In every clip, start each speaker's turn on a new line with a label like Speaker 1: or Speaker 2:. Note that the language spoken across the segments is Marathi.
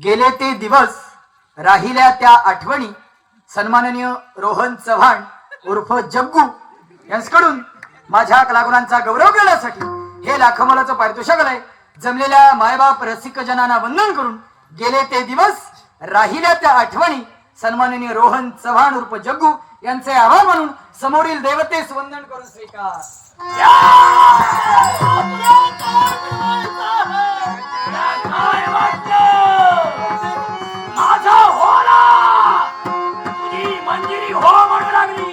Speaker 1: गेले ते दिवस राहिल्या त्या आठवणी सन्माननीय रोहन चव्हाण उर्फ जग्गू यांच्याकडून माझ्या कलागुणांचा गौरव करण्यासाठी हे लाखमोलाचं पारितोषिक आहे. जमलेल्या मायबाप रसिक जनांना वंदन करून गेले ते दिवस राहिल्या त्या आठवणी सन्माननीय रोहन चव्हाण उर्फ जग्गू यांचे आभार मानून समोरील देवतेस वंदन करून स्वीकार.
Speaker 2: माझा होला तुझी मंजिरी हो म्हणू लागली.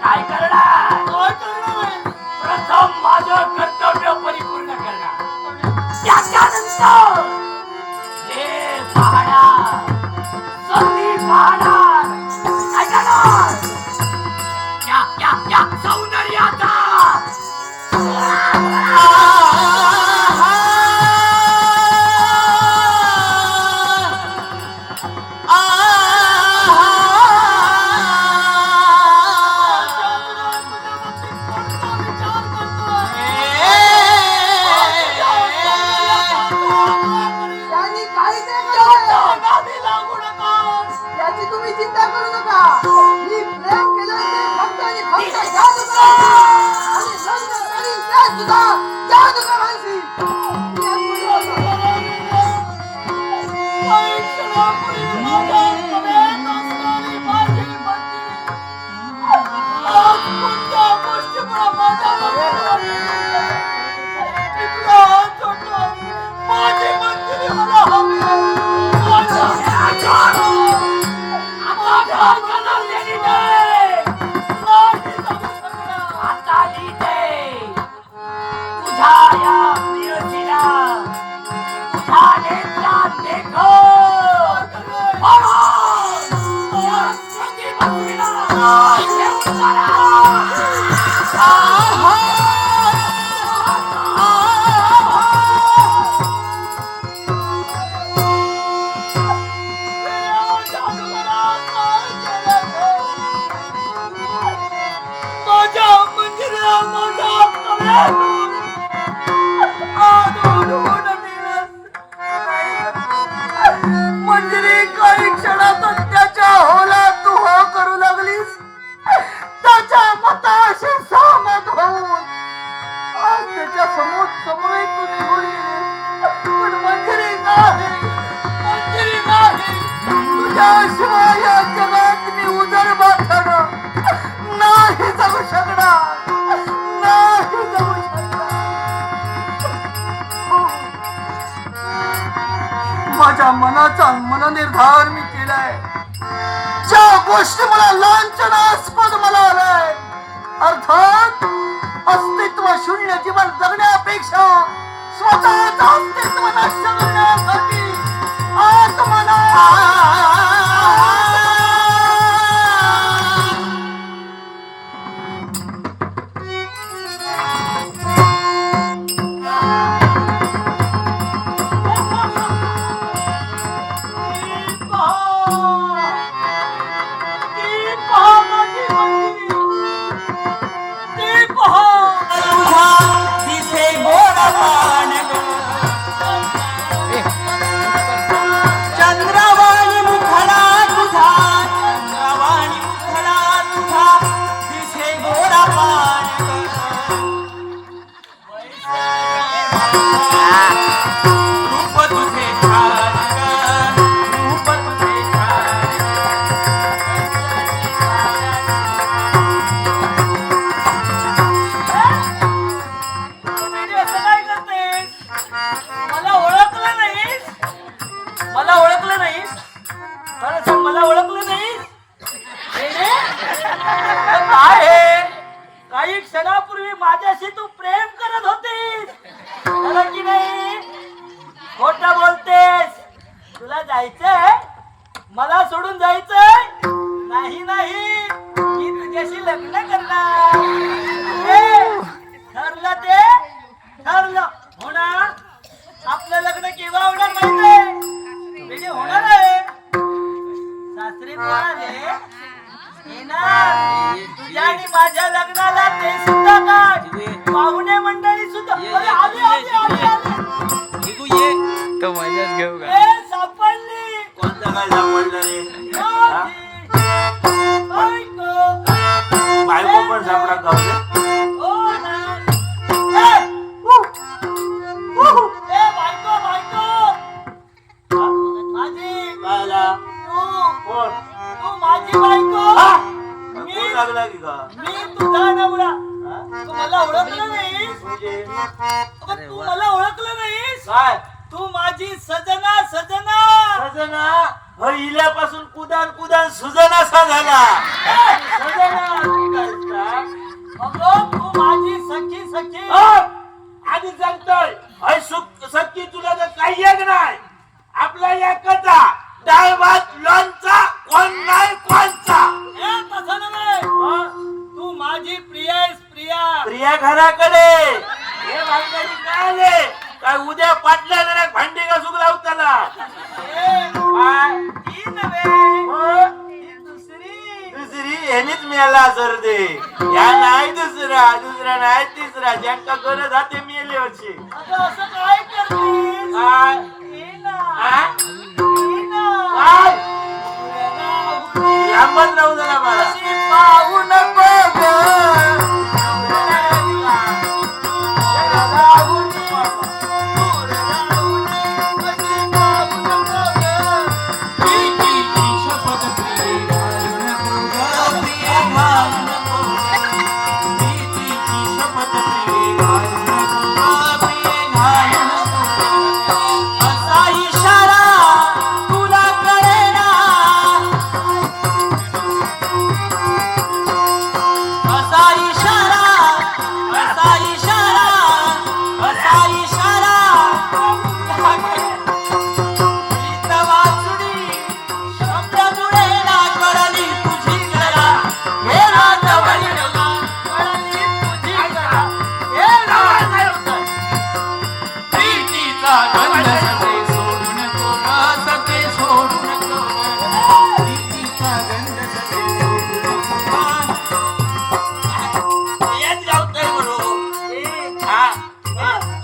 Speaker 2: काय करणार? प्रथम माझं कर्तव्य परिपूर्ण करणार, त्याच्यानंतर हे पाहणार, संधी पाहणार. काय करणार? त्या सौंदर्याचा
Speaker 1: माझ्या मनाचा मननिर्धार मी केलाय. ज्या गोष्टी मला लांछनास्पद मला आलाय, अर्थात अस्तित्व शून्य जीवन जगण्यापेक्षा स्वतःच अस्तित्व नष्ट करण्यासाठी आत्मना
Speaker 2: मला सोडून जायचंय? नाही नाही, मी तुझ्याशी लग्न करणार. ठरलं ते ठरलं. होणार आपलं लग्न केव्हा होणार माहितीये? होणार आहे. सासरे म्हणाले येणार तुझ्या आणि माझ्या लग्नाला, ते सुद्धा काय पाहुणे मंडळी सुद्धा.
Speaker 3: मजाच घेऊ का?
Speaker 2: ए सापडली
Speaker 4: कोणतं काय सापडलं रे?
Speaker 2: माझी बायको.
Speaker 4: बायको पण सापडा गावले.
Speaker 2: ओ नाही. ए, ए बायको बायको माझी
Speaker 4: काय आला?
Speaker 2: तू
Speaker 4: कोण?
Speaker 2: तू माझी बायको.
Speaker 4: हा?
Speaker 2: मी
Speaker 4: कोण लागला की का?
Speaker 2: मी तुझा नवरा.
Speaker 4: हा?
Speaker 2: तू मला ओळखलं नाहीस.
Speaker 4: म्हणजे
Speaker 2: अगं, तू मला ओळखलं नाहीस.
Speaker 4: काय?
Speaker 2: तू माझी सजना सजना.
Speaker 4: सजना हो इल्यापासून कुदान कुदान सुजना झाला. सजना
Speaker 2: अगं तू माझी सखी सखी.
Speaker 4: आधी सांगतोय अय सख्खी तुला तर काही एक नाही. आपला एकचा डाळ भात लोणचा कोण नाही कोणचा.
Speaker 2: ए तसं नव्हे. तू माझी प्रिया आहेस प्रिया.
Speaker 4: प्रिया घराकडे हे भानगडी काय आले काय उद्या पाटल्या जरा भांडी का सुगला त्याला.
Speaker 2: ए,
Speaker 4: काय
Speaker 2: ती नव्हे.
Speaker 4: हो?
Speaker 2: ती दुसरी.
Speaker 4: दुसरी ह्यानीच मिळाला सर ते. या नाही दुसरा नाही तिसरा ज्यांका गरज आहे मिळाले वर्षी.
Speaker 2: अगं असं काय करतेस.
Speaker 4: काय
Speaker 2: ये ना.
Speaker 4: हा?
Speaker 2: ये ना.
Speaker 4: काय
Speaker 2: पुराणाहून
Speaker 4: लांबच राहू दे मला.
Speaker 2: अशी पाहू नको ग.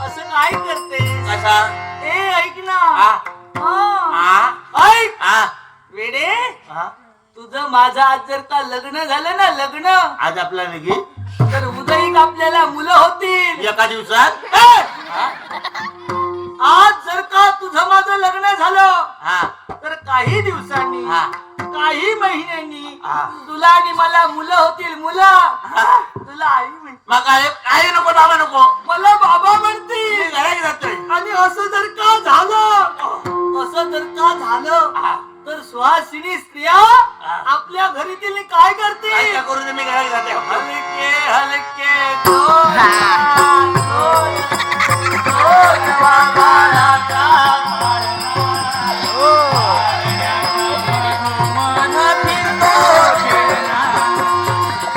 Speaker 2: असं काय करतेस.
Speaker 4: कसा
Speaker 2: ए ऐक ना. ऐक वेडे. तुझं माझं आज जर का लग्न झालं ना लग्न
Speaker 4: आज आपला लगी
Speaker 2: तर उद्या आपल्याला मुलं होतील.
Speaker 4: एका दिवसात.
Speaker 2: आज जर का तुझं माझं लग्न झालं
Speaker 4: हा
Speaker 2: तर काही दिवसांनी
Speaker 4: हा.
Speaker 2: काही महिन्यांनी
Speaker 4: हा.
Speaker 2: तुला आणि मला मुलं होतील. मुलं तुला आई म्हणते.
Speaker 4: मग काय काही नको बाबा नको.
Speaker 2: मला बाबा
Speaker 4: मी
Speaker 2: म्हणते.
Speaker 4: घरात जातोय.
Speaker 2: आणि असं जर का झालं असं जर का झालं तर सुहासिनी स्त्रिया आपल्या घरीतील काय करते.
Speaker 4: काय काय करू दे मी घरात जाते.
Speaker 2: हलके हलके दोन हात, दोन वाघाला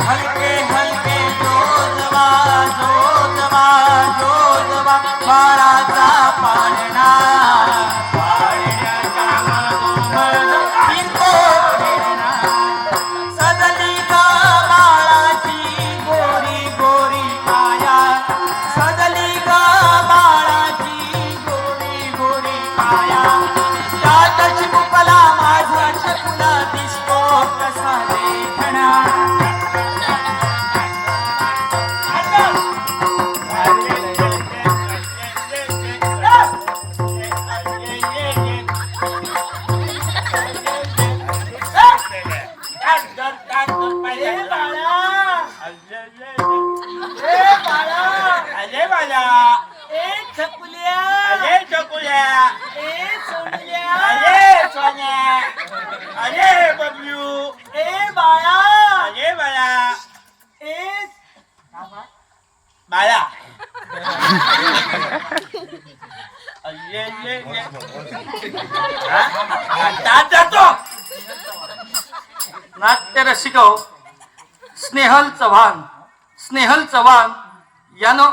Speaker 4: हलके हलके जोजवा जोजवा जोजवा बाळाचा पाळणा सजली गा बाळाची गोरी गोरी काया. सजली गा बाळाची गोरी गोरी काया. त्यात चिमुकला माझा शकुला दिसतो कसा देखणा. अरे बबलू
Speaker 2: ए बाळा
Speaker 4: अरे बाळा
Speaker 2: ए
Speaker 4: बाळा जातो.
Speaker 1: नाट्य रसिक स्नेहल चव्हाण यानं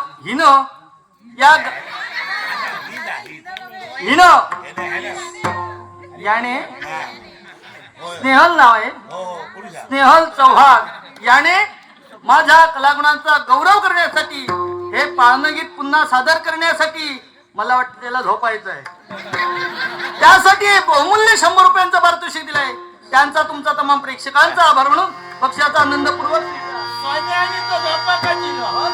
Speaker 1: याने स्नेहल नाव आहे. स्नेहल चव्हाण याने माझ्या कलागुणांचा गौरव करण्यासाठी हे पाळणं गीत पुन्हा सादर करण्यासाठी
Speaker 2: मला वाटतं त्याला झोपायचं आहे. त्यासाठी बहुमूल्य 100 रुपयांचं पारितोषिक दिलंय. त्यांचा तुमचा तमाम प्रेक्षकांचा आभार म्हणून पक्षाचा आनंदपूर्वक
Speaker 4: सोन्याने तो झोपा का दिला, हो?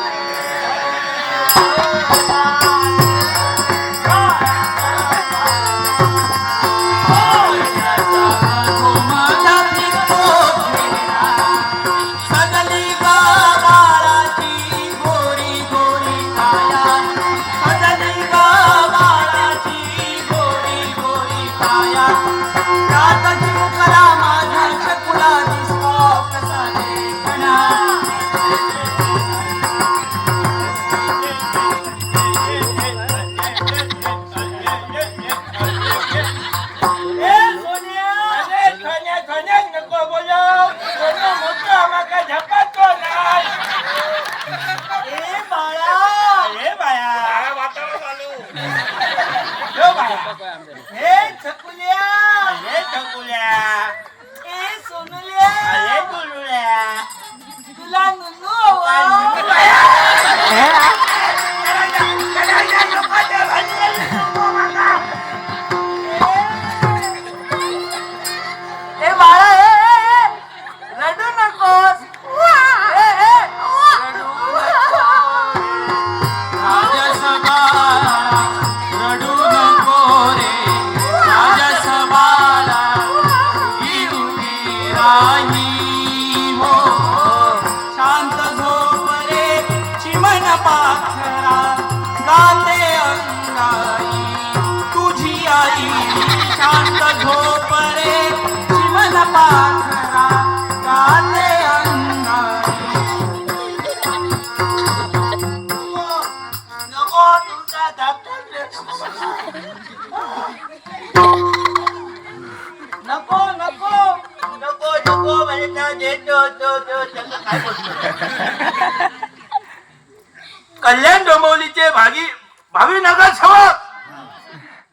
Speaker 4: कल्याण डोंबिवलीचे भावी नगरसेवक,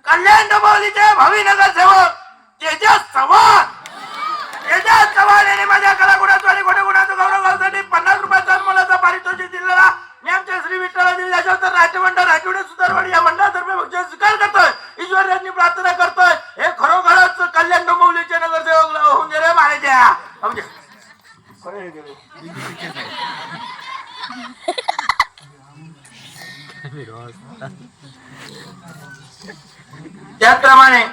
Speaker 4: कल्याण डोंबिवलीचे भावी नगरसेवक तेजस चव्हाण यांनी माझ्या कलागुणाचा आणि गुणगुणाचा गौरव करण्यासाठी 50 रुपयाचा मोलाचा पारितोषिक दिलेला मी आमच्या श्री विठ्ठलादेवी दशावतार राज्यमंडळ राजवडे सुधारवाडी या मंडळातर्फे बक्षीस स्वीकार करतोय. ईश्वरांनी प्रार्थना करतोय हे खरोखरच कल्याण डोंबिवलीचे नगरसेवक होऊन गेले महाराजा. त्याचप्रमाणे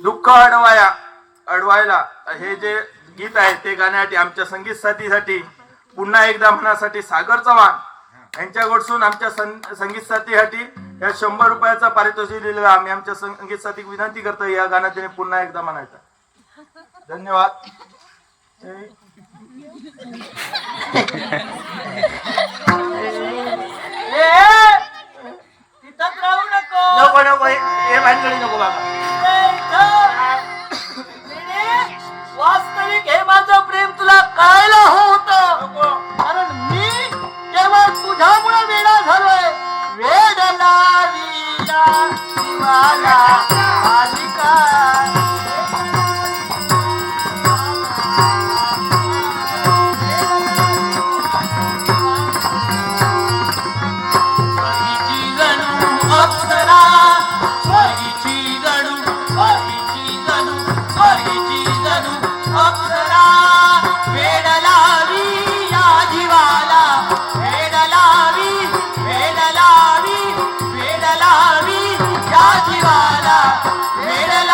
Speaker 4: दुःख अडवायला हे जे गीत आहे ते गाण्यासाठी आमच्या संगीत साथीसाठी पुन्हा एकदा म्हणण्यासाठी सागर चव्हाण यांच्याकडून आमच्या संगीत साथीसाठी या 100 रुपयाचा पारितोषिक दिलेला आम्ही आमच्या संगीत साथी विनंती करतो या गाण्यात त्याने पुन्हा एकदा म्हणायचं. धन्यवाद.
Speaker 2: तिथंच राहू नको.
Speaker 4: नको हे भानगडी नको बाबा.
Speaker 2: वास्तविक हे माझं प्रेम तुला कळायला होतं, कारण मी केवळ तुझ्यामुळे वेडा झालोय. वेड लाविला जीवाला मालिका.
Speaker 3: वेड